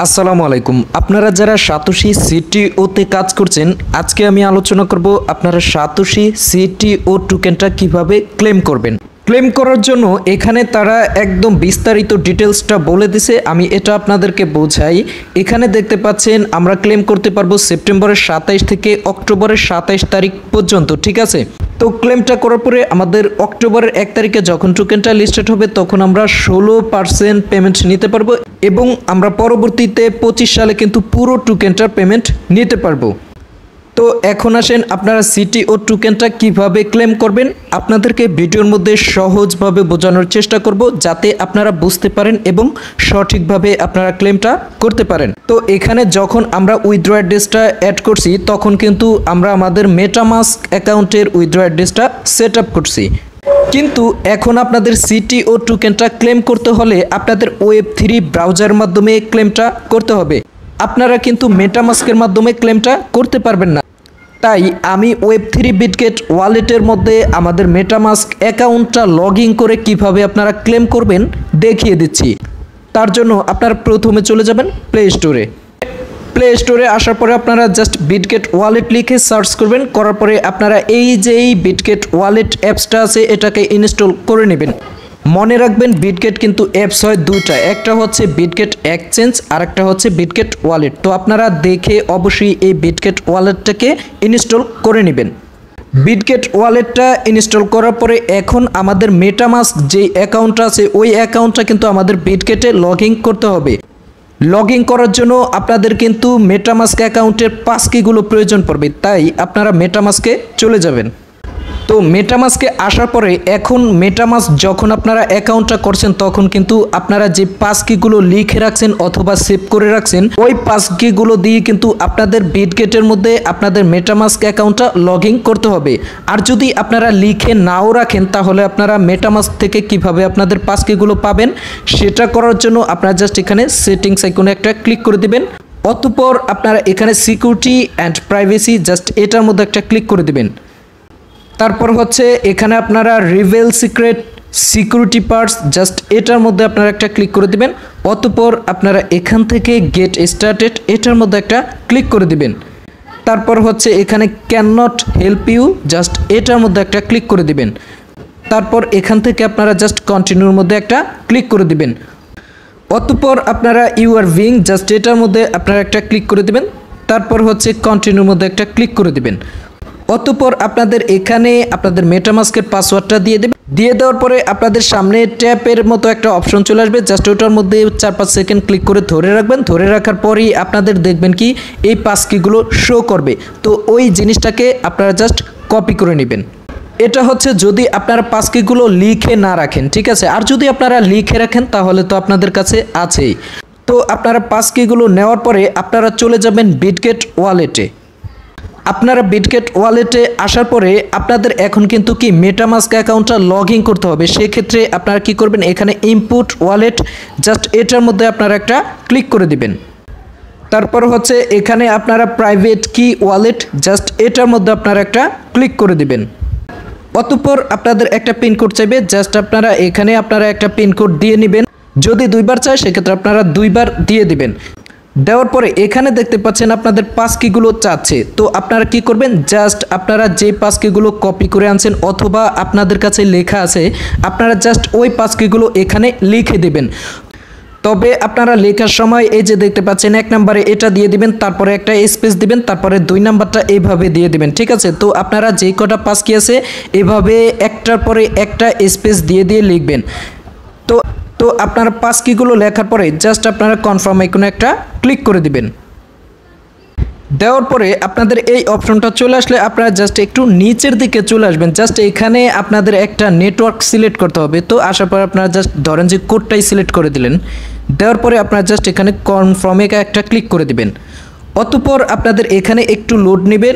আসসালামু আলাইকুম। আপনারা যারা সাতোশি সিটিওতে কাজ করছেন, আজকে আমি আলোচনা করব আপনারা সাতোশি সিটিও টোকেনটা কিভাবে ক্লেম করবেন। ক্লেম করার জন্য এখানে তারা একদম বিস্তারিত ডিটেলসটা বলে দিছে, আমি এটা আপনাদেরকে বোঝাই। এখানে দেখতে পাচ্ছেন আমরা ক্লেম করতে পারবো সেপ্টেম্বরের 27 থেকে অক্টোবরের 27 তারিখ পর্যন্ত, ঠিক আছে। তো ক্লেমটা করার পরে আমাদের অক্টোবরের 1 তারিখে যখন টোকেনটা লিস্টেড হবে তখন আমরা 16% পেমেন্ট নিতে পারবো এবং আমরা পরবর্তীতে 25 সালে কিন্তু পুরো টোকেনটার পেমেন্ট নিতে পারবো। তো এখন আসেন আপনারা সিটিও টোকেনটা কিভাবে ক্লেম করবেন, আপনাদেরকে ভিডিওর মধ্যে সহজভাবে বোঝানোর চেষ্টা করব যাতে আপনারা বুঝতে পারেন এবং সঠিকভাবে আপনারা ক্লেমটা করতে পারেন। তো এখানে যখন আমরা উইথড্র অ্যাড্রেসটা অ্যাড করছি তখন কিন্তু আমরা আমাদের মেটামাস্ক অ্যাকাউন্টের উইথড্র অ্যাড্রেসটা সেট আপ করছি, কিন্তু এখন আপনাদের সিটিও টোকেনটা ক্লেম করতে হলে আপনাদের Web3 ব্রাউজারের মাধ্যমে ক্লেমটা করতে হবে। আপনারা কিন্তু মেটামাস্কের মাধ্যমে ক্লেমটা করতে পারবেন না। তাই আমি Web3 বিটগেট ওয়ালেটের মধ্যে আমাদের মেটামাস্ক অ্যাকাউন্টটা লগ ইন করে কিভাবে আপনারা ক্লেম করবেন দেখিয়ে দিচ্ছি। তার জন্য আপনারা প্রথমে চলে যাবেন প্লে স্টোরে আসার পরে আপনারা জাস্ট বিটগেট ওয়ালেট লিখে সার্চ করবেন, করার পরে আপনারা এই বিটগেট ওয়ালেট অ্যাপসটা আছে এটাকে ইনস্টল করে নেবেন। মনে রাখবেন বিটগেট কিন্তু অ্যাপস হয় দুইটা, একটা হচ্ছে বিটগেট এক্সচেঞ্জ আর একটা হচ্ছে বিটগেট ওয়ালেট। তো আপনারা দেখে অবশ্যই এই বিটগেট ওয়ালেটটাকে ইনস্টল করে নেবেন। বিটগেট ওয়ালেটটা ইনস্টল করার পরে এখন আমাদের মেটামাস্ক যে অ্যাকাউন্টটা আছে ওই অ্যাকাউন্টটা কিন্তু আমাদের বিটগেটে লগ ইন করতে হবে। লগ ইন করার জন্য আপনাদের কিন্তু মেটামাস্ক অ্যাকাউন্টের পাসকিগুলো প্রয়োজন পড়বে, তাই আপনারা মেটামাস্কে চলে যাবেন। তো মেটামাস্কে আসার পরে এখন মেটামাস্ক যখন আপনারা অ্যাকাউন্টটা করছেন তখন কিন্তু আপনারা যে পাসকিগুলো লিখে রাখছেন অথবা সেভ করে রাখছেন ওই পাসকিগুলো দিয়ে কিন্তু আপনাদের বিটগেটের মধ্যে আপনাদের মেটামাস্ক অ্যাকাউন্টটা লগ ইন করতে হবে। আর যদি আপনারা লিখে নাও রাখেন তাহলে আপনারা মেটামাস্ক থেকে কিভাবে আপনাদের পাসকিগুলো পাবেন সেটা করার জন্য আপনারা জাস্ট এখানে সেটিংস আইকনে একটা ক্লিক করে দিবেন। অতঃপর আপনারা এখানে সিকিউরিটি অ্যান্ড প্রাইভেসি জাস্ট এটার মধ্যে একটা ক্লিক করে দিবেন। তারপর হচ্ছে এখানে আপনারা reveal secret security parts just এটার মধ্যে আপনারা একটা ক্লিক করে দিবেন। অতঃপর আপনারা এখান থেকে গেট স্টার্টেড এটার মধ্যে একটা ক্লিক করে দিবেন। তারপর হচ্ছে এখানে can not help you just এটার মধ্যে একটা ক্লিক করে দিবেন। তারপর এখান থেকে আপনারা জাস্ট কন্টিনিউর মধ্যে একটা ক্লিক করে দিবেন। অতঃপর আপনারা ইউ আর বিং জাস্ট এটার মধ্যে আপনারা একটা ক্লিক করে দিবেন। তারপর হচ্ছে কন্টিনিউর মধ্যে একটা ক্লিক করে দিবেন। অতঃপর আপনাদের এখানে আপনাদের মেটামাস্কের পাসওয়ার্ডটা দিয়ে দেবেন। দিয়ে দেওয়ার পরে আপনাদের সামনে ট্যাপের মতো একটা অপশন চলে আসবে, জাস্ট ওটার মধ্যে 4-5 সেকেন্ড ক্লিক করে ধরে রাখবেন। ধরে রাখার পরেই আপনাদের দেখবেন কি এই পাসকিগুলো শো করবে। তো ওই জিনিসটাকে আপনারা জাস্ট কপি করে নেবেন। এটা হচ্ছে যদি আপনারা পাসকিগুলো লিখে না রাখেন, ঠিক আছে। আর যদি আপনারা লিখে রাখেন তাহলে তো আপনাদের কাছে আছেই। তো আপনারা পাসকিগুলো নেওয়ার পরে আপনারা চলে যাবেন বিটগেট ওয়ালেটে। আপনারা বিটগেট ওয়ালেটে আসার পরে আপনাদের এখন কিন্তু কি মেটামাস্ক অ্যাকাউন্টটা লগ ইন করতে হবে। সেক্ষেত্রে আপনারা কি করবেন, এখানে ইনপুট ওয়ালেট জাস্ট এটার মধ্যে আপনারা একটা ক্লিক করে দিবেন। তারপর হচ্ছে এখানে আপনারা প্রাইভেট কি ওয়ালেট জাস্ট এটার মধ্যে আপনারা একটা ক্লিক করে দিবেন। অতঃপর আপনাদের একটা পিনকোড চাইবে, জাস্ট আপনারা এখানে আপনারা একটা পিনকোড দিয়ে নেবেন। যদি 2বার চায় সেক্ষেত্রে আপনারা 2বার দিয়ে দিবেন। দেওয়ার পরে এখানে দেখতে পাচ্ছেন আপনাদের পাসকিগুলো চাচ্ছে। তো আপনারা কি করবেন, জাস্ট আপনারা যে পাসকিগুলো কপি করে আনছেন অথবা আপনাদের কাছে লেখা আছে আপনারা জাস্ট ওই পাসকিগুলো এখানে লিখে দেবেন। তবে আপনারা লেখার সময় এই যে দেখতে পাচ্ছেন 1 নম্বরে এটা দিয়ে দিবেন, তারপরে একটা স্পেস দিবেন, তারপরে 2 নাম্বারটা এইভাবে দিয়ে দিবেন, ঠিক আছে। তো আপনারা যে কটা পাসকি আছে এভাবে একটার পরে একটা স্পেস দিয়ে দিয়ে লিখবেন। তো আপনারা পাসকিগুলো লেখার পরে জাস্ট আপনারা কনফার্ম আইকনে একটা ক্লিক করে দিবেন। দেওয়ার পরে আপনাদের এই অপশনটা চলে আসলে আপনারা জাস্ট একটু নিচের দিকে চলে আসবেন। জাস্ট এখানে আপনাদের একটা নেটওয়ার্ক সিলেক্ট করতে হবে। তো আসার পর আপনারা জাস্ট ধরেন যে কোডটাই সিলেক্ট করে দিলেন। দেওয়ার পরে আপনারা জাস্ট এখানে কনফার্মে একটা ক্লিক করে দিবেন। অতঃপর আপনাদের এখানে একটু লোড নেবে।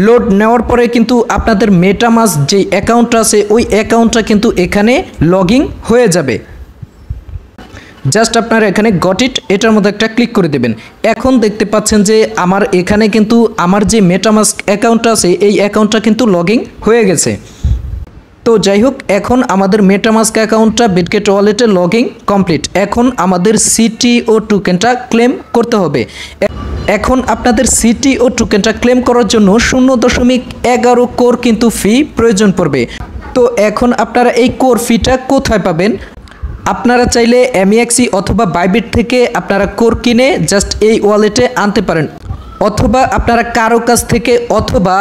লোড নেওয়ার পরে কিন্তু আপনাদের মেটামাস্ক যে অ্যাকাউন্টটা আছে ওই অ্যাকাউন্টটা কিন্তু এখানে লগ ইন হয়ে যাবে। জাস্ট আপনারা এখানে গট ইট এটার মধ্যে একটা ক্লিক করে দেবেন। এখন দেখতে পাচ্ছেন যে আমার এখানে কিন্তু আমার যে মেটামাস্ক অ্যাকাউন্টটা আছে এই অ্যাকাউন্টটা কিন্তু লগ ইন হয়ে গেছে। তো যাই হোক, এখন আমাদের মেটামাস্ক অ্যাকাউন্টটা বিটগেট ওয়ালেটে লগইন কমপ্লিট। এখন আমাদের সিটিও টোকেনটা ক্লেম করতে হবে। এখন আপনাদের সিটিও টোকেনটা ক্লেম করার জন্য 0.11 কোর কিন্তু ফি প্রয়োজন পড়বে। তো এখন আপনারা এই কোর ফিটা কোথায় পাবেন? আপনারা চাইলে MEXC অথবা বাইবিট থেকে আপনারা কোর কিনে জাস্ট এই ওয়ালেটে আনতে পারেন, অথবা আপনারা কারো কাছ থেকে, অথবা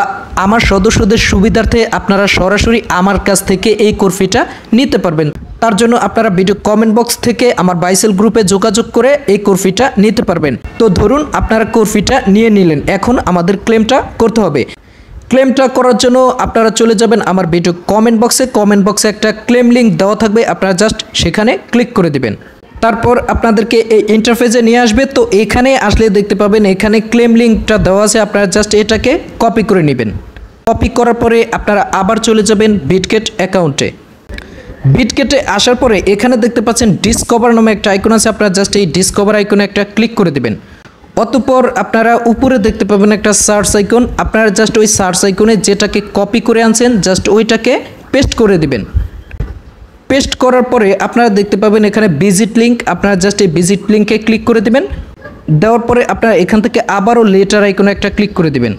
আমার সদস্যদের সুবিধার্থে আপনারা সরাসরি আমার কাছ থেকে এই কোর ফিটা নিতে পারবেন। তার জন্য আপনারা ভিডিও কমেন্ট বক্স থেকে আমার বাইসেল গ্রুপে যোগাযোগ করে এই কোর ফিটা নিতে পারবেন। তো ধরুন আপনারা কোর ফিটা নিয়ে নিলেন, এখন আমাদের ক্লেমটা করতে হবে। ক্লেমটা করার জন্য আপনারা চলে যাবেন আমার ভিডিও কমেন্ট বক্সে একটা ক্লেম লিঙ্ক দেওয়া থাকবে, আপনারা জাস্ট সেখানে ক্লিক করে দিবেন। তারপর আপনাদেরকে এই ইন্টারফেসে নিয়ে আসবে। তো এখানে আসলে দেখতে পাবেন এখানে ক্লেম লিঙ্কটা দেওয়া আছে, আপনারা জাস্ট এটাকে কপি করে নেবেন। কপি করার পরে আপনারা আবার চলে যাবেন বিটগেট অ্যাকাউন্টে। বিটগেটে আসার পরে এখানে দেখতে পাচ্ছেন ডিসকভার নামে একটা আইকন আছে, আপনারা জাস্ট এই ডিসকভার আইকনে একটা ক্লিক করে দেবেন। অতঃপর আপনারা উপরে দেখতে পাবেন একটা সার্চ আইকন, আপনারা জাস্ট ওই সার্চ আইকনে যেটাকে কপি করে আনছেন জাস্ট ওইটাকে পেস্ট করে দিবেন। পেস্ট করার পরে আপনারা দেখতে পাবেন এখানে ভিজিট লিঙ্ক, আপনারা জাস্ট এই ভিজিট লিঙ্কে ক্লিক করে দিবেন। দেওয়ার পরে আপনারা এখান থেকে আবারও লেটার আইকনে একটা ক্লিক করে দিবেন।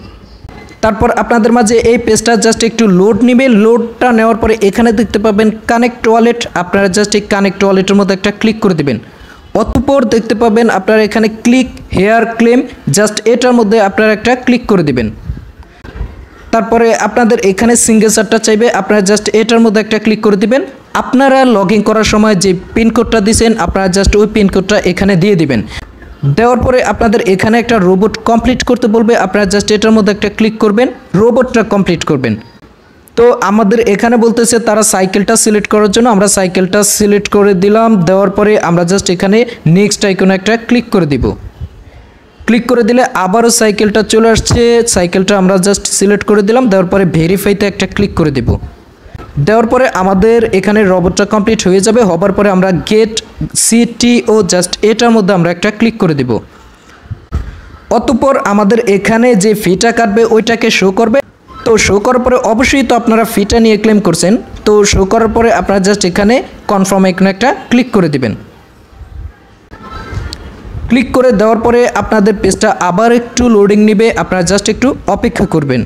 তারপর আপনাদের মাঝে এই পেজটা জাস্ট একটু লোড নেবে। লোডটা নেওয়ার পরে এখানে দেখতে পাবেন কানেক্ট ওয়ালেট, আপনারা জাস্ট এই কানেক্ট ওয়ালেটের মধ্যে একটা ক্লিক করে দিবেন। অতঃপর দেখতে পাবেন আপনারা এখানে ক্লিক হেয়ার ক্লেম, জাস্ট এটার মধ্যে আপনারা একটা ক্লিক করে দিবেন। তারপরে আপনাদের এখানে সিগনেচারটা চাইবে, আপনারা জাস্ট এটার মধ্যে একটা ক্লিক করে দিবেন। আপনারা লগ ইন করার সময় যে পিনকোডটা দিয়েছেন আপনারা জাস্ট ওই পিনকোডটা এখানে দিয়ে দিবেন। দেওয়ার পরে আপনাদের এখানে একটা রোবট কমপ্লিট করতে বলবে, আপনারা জাস্ট এটার মধ্যে একটা ক্লিক করবেন, রোবটটা কমপ্লিট করবেন। তো আমাদের এখানে বলতেছে তারা সাইকেলটা সিলেক্ট করার জন্য, আমরা সাইকেলটা সিলেক্ট করে দিলাম। দেওয়ার পরে আমরা জাস্ট এখানে নেক্সট আইকনে একটা ক্লিক করে দিব। ক্লিক করে দিলে আবারও সাইকেলটা চলে আসছে, সাইকেলটা আমরা জাস্ট সিলেক্ট করে দিলাম। দেওয়ার পরে ভেরিফাইতে একটা ক্লিক করে দিব। দেওয়ার পরে আমাদের এখানে রোবটটা কমপ্লিট হয়ে যাবে। হবার পরে আমরা গেট সিটিও জাস্ট এটার মধ্যে আমরা একটা ক্লিক করে দিব। অতঃপর আমাদের এখানে যে ফিটা কাটবে ওইটাকে শো করবে। তো শো করার পরে অবশ্যই তো আপনারা ফিটা নিয়ে ক্লেম করছেন, তো শো করার পরে আপনারা জাস্ট এখানে কনফার্ম আইকনে একটা ক্লিক করে দিবেন। ক্লিক করে দেওয়ার পরে আপনাদের পেজটা আবার একটু লোডিং নেবে, আপনারা জাস্ট একটু অপেক্ষা করবেন।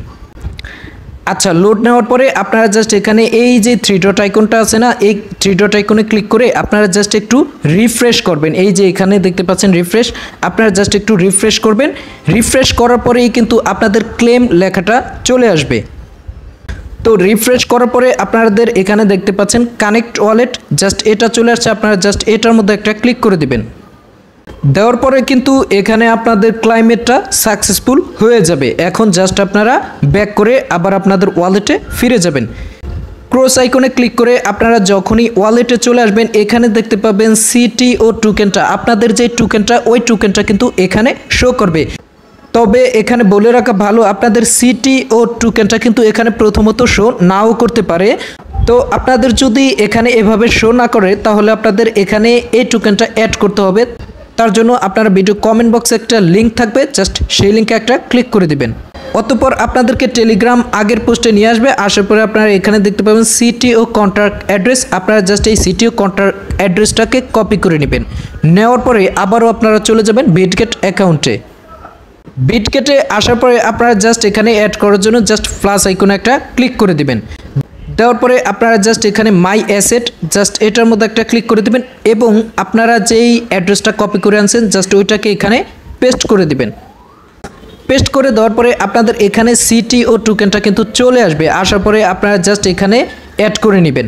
আচ্ছা, লোড নেওয়ার পরে আপনারা জাস্ট এখানে এই যে 3 ডট আইকনটা আছে না, এই 3 ডট আইকনে ক্লিক করে আপনারা জাস্ট একটু রিফ্রেশ করবেন। এই যে এখানে দেখতে পাচ্ছেন রিফ্রেশ, আপনারা জাস্ট একটু রিফ্রেশ করবেন। রিফ্রেশ করার পরেই কিন্তু আপনাদের ক্লেম লেখাটা চলে আসবে। তো রিফ্রেশ করার পরে আপনাদের এখানে দেখতে পাচ্ছেন কানেক্ট ওয়ালেট, জাস্ট এটা চলে আসছে, আপনারা জাস্ট এটার মধ্যে একটা ক্লিক করে দিবেন। দেওয়ার পরে কিন্তু এখানে আপনাদের ক্লাইমেটটা সাকসেসফুল হয়ে যাবে। এখন জাস্ট আপনারা ব্যাক করে আবার আপনাদের ওয়ালেটে ফিরে যাবেন। ক্রস আইকনে ক্লিক করে আপনারা যখনই ওয়ালেটে চলে আসবেন এখানে দেখতে পাবেন সিটিও টোকেনটা, আপনাদের যে টোকেনটা ওই টোকেনটা কিন্তু এখানে শো করবে। তবে এখানে বলে রাখা ভালো, আপনাদের সিটিও টোকেনটা কিন্তু এখানে প্রথমত শো নাও করতে পারে। তো আপনাদের যদি এখানে এভাবে শো না করে তাহলে আপনাদের এখানে এই টোকেনটা অ্যাড করতে হবে। তার জন্য আপনারা ভিডিও কমেন্ট বক্সে একটা লিঙ্ক থাকবে, জাস্ট সেই লিঙ্কে একটা ক্লিক করে দিবেন। অতঃপর আপনাদেরকে টেলিগ্রাম আগের পোস্টে নিয়ে আসবে। আসার পরে আপনারা এখানে দেখতে পাবেন সিটিও কন্ট্যাক্ট অ্যাড্রেস, আপনারা জাস্ট এই সিটিও কন্ট্যাক্ট অ্যাড্রেসটাকে কপি করে নেবেন। নেওয়ার পরে আবারও আপনারা চলে যাবেন বিটগেট অ্যাকাউন্টে। বিটগেটে আসার পরে আপনারা জাস্ট এখানে অ্যাড করার জন্য জাস্ট প্লাস আইকনে একটা ক্লিক করে দিবেন। দেওয়ার পরে আপনারা জাস্ট এখানে মাই অ্যাসেট, জাস্ট এটার মধ্যে একটা ক্লিক করে দিবেন এবং আপনারা যেই অ্যাড্রেসটা কপি করে আনছেন জাস্ট ওইটাকে এখানে পেস্ট করে দিবেন। পেস্ট করে দেওয়ার পরে আপনাদের এখানে সিটিও টোকেনটা কিন্তু চলে আসবে। আসার পরে আপনারা জাস্ট এখানে অ্যাড করে নেবেন।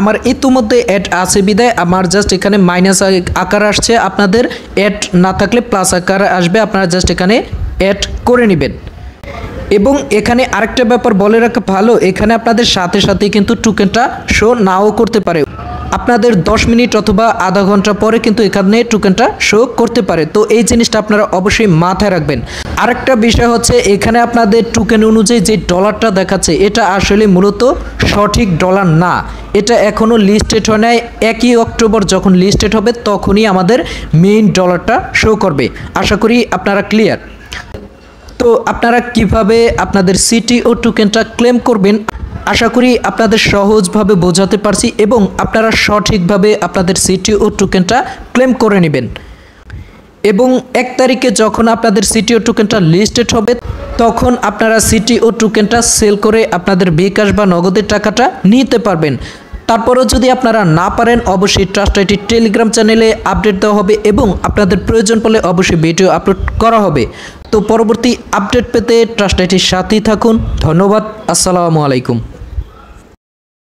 আমার ইতিমধ্যে অ্যাড আছে বিদায় আমার জাস্ট এখানে মাইনাস আকার আসছে, আপনাদের অ্যাড না থাকলে প্লাস আকার আসবে, আপনারা জাস্ট এখানে অ্যাড করে নেবেন। এবং এখানে আরেকটা ব্যাপার বলে রাখা ভালো, এখানে আপনাদের সাথে সাথেই কিন্তু টোকেনটা শো নাও করতে পারে, আপনাদের 10 মিনিট অথবা আধা ঘন্টা পরে কিন্তু এখানে টোকেনটা শো করতে পারে। তো এই জিনিসটা আপনারা অবশ্যই মাথায় রাখবেন। আরেকটা বিষয় হচ্ছে এখানে আপনাদের টোকেন অনুযায়ী যে ডলারটা দেখাচ্ছে এটা আসলে মূলত সঠিক ডলার না, এটা এখনও লিস্টেড হয় নাই। 1 অক্টোবর যখন লিস্টেড হবে তখনই আমাদের মেইন ডলারটা শো করবে। আশা করি আপনারা ক্লিয়ার। তো আপনারা কিভাবে আপনাদের সিটিও টোকেনটা ক্লেম করবেন আশা করি আপনাদের সহজভাবে বোঝাতে পারছি এবং আপনারা সঠিকভাবে আপনাদের সিটিও টোকেনটা ক্লেম করে নেবেন। এবং 1 তারিখে যখন আপনাদের সিটিও টোকেনটা লিস্টেড হবে তখন আপনারা সিটিও টোকেনটা সেল করে আপনাদের বিকাশ বা নগদের টাকাটা নিতে পারবেন। তারপরেও যদি আপনারা না পারেন অবশ্যই ট্রাস্ট আইটি টেলিগ্রাম চ্যানেলে আপডেট দেওয়া হবে এবং আপনাদের প্রয়োজন পড়লে অবশ্যই ভিডিও আপলোড করা হবে। তো পরবর্তী আপডেট পেতে ট্রাস্ট আইটির সাথেই থাকুন। ধন্যবাদ। আসসালামু আলাইকুম।